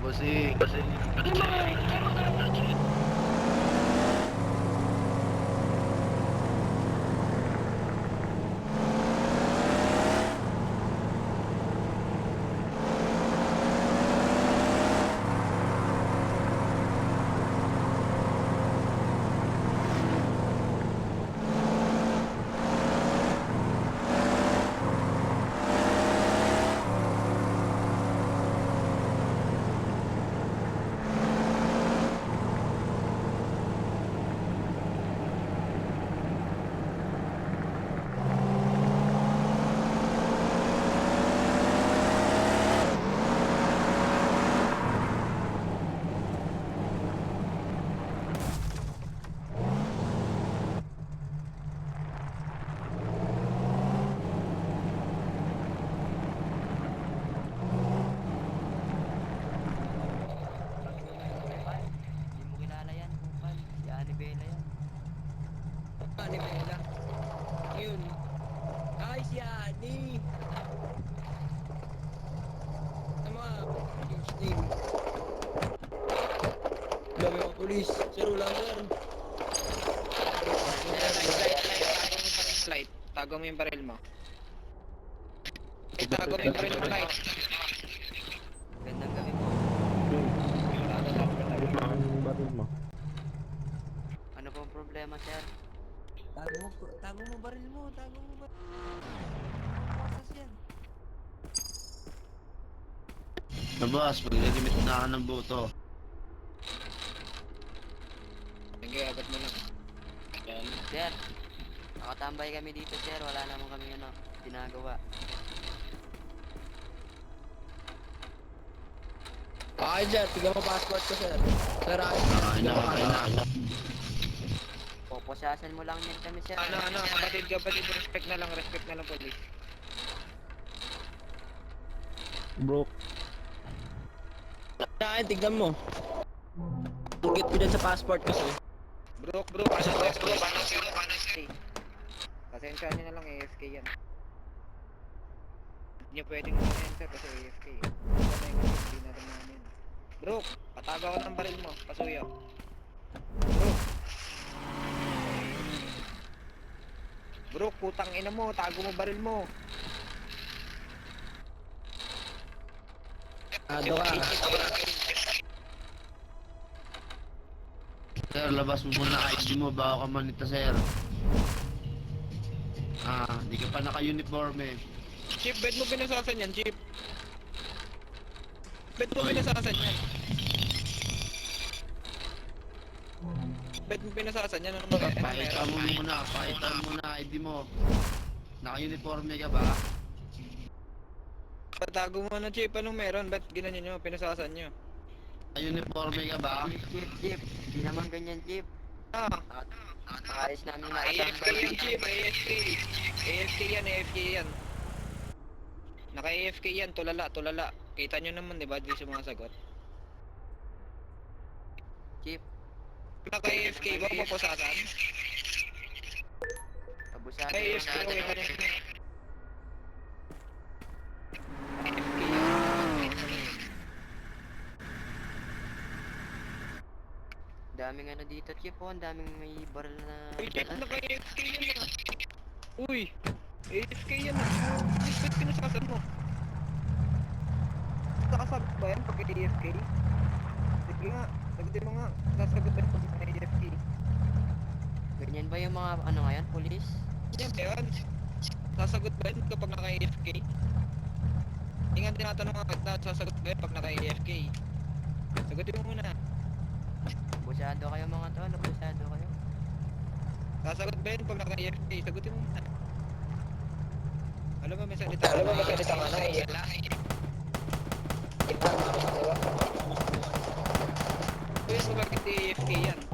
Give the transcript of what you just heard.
bossing. Hindi mo kilala yan, kupal. Si Annabella yan. Annabella. Yun. Ay, si Annie. Tama. Huge name. Dami mga polis. Sir, wala sir. Light, tago mo yung baril mo. Tago mo yung baril mo, light. Gandang gabi po. Ang baril mo. Ano pong problema, sir? Tago mo baril mo. Pasas yan. Boss, maglalimit na ka ng boto. Sige, agad mo lang. Yan. Sir, nakatambay kami dito, sir. Wala naman kami ginagawa. Okay, sir. Tignan mo passport ko, sir. Sir, Ay na. Poposasan mo lang yan kami, sir. Kapatid, respect na lang, police. Bro, Sir, tignan mo. Tugit ko dyan sa passport ko, sir. Bro, paano sila? Pasensya nyo na lang, AFK yan. Hindi nyo pwedeng enter kasi AFK. Hindi natin namin. Bro, patago ko ng baril mo, pasuyo. Bro, putang ina mo, tago mo baril mo. Ado ka. Sir, labas mo muna ID mo bago ka manita, sir. Di ka pa naka-uniform eh. Chief, bet mo pinasasan yan, Chief. Bet mo pinasasan yan. Bet mo pinasasan yan, ano ba? Pakita mo muna ID mo. Naka-uniform ka ba? Patago mo na, Chief, anong meron? Bet ginanyan nyo, pinasasan nyo. Naka-uniform ka ba? Chief. Hindi naman ganyan, Chief. Ayos namin AFK yan, Chief, AFK. AFK yan. Naka-AFK yan, tulala. Kita nyo naman, di ba? Di sumasagot. Chief, Naka-AFK ba papusasan? abusado AFK naman. okay pa rin. Daming dito, Chief. Ang daming may baril na... Uy, Chief, naka-AFK yan ah. Uy, AFK yan ah. Bet pinasasan mo. Nakasabot ba yan pag AFK? Sige nga, sagutin mo nga. Sasagot ba yan pag AFK? Ganyan ba yung mga ngayon, police? Yan ba yun? Sasagot ba yun kapag naka-AFK? Hindi nga tinatanong nga kita, sasagot ba yun pag naka-AFK? Sagutin mo muna. Abusado kayo mga tol, abusado kayo. Sasagot ba yun pag naka-AFK? Sagutin mo muna. Alam mo may salita ka na Kuya, bakit AFK yan?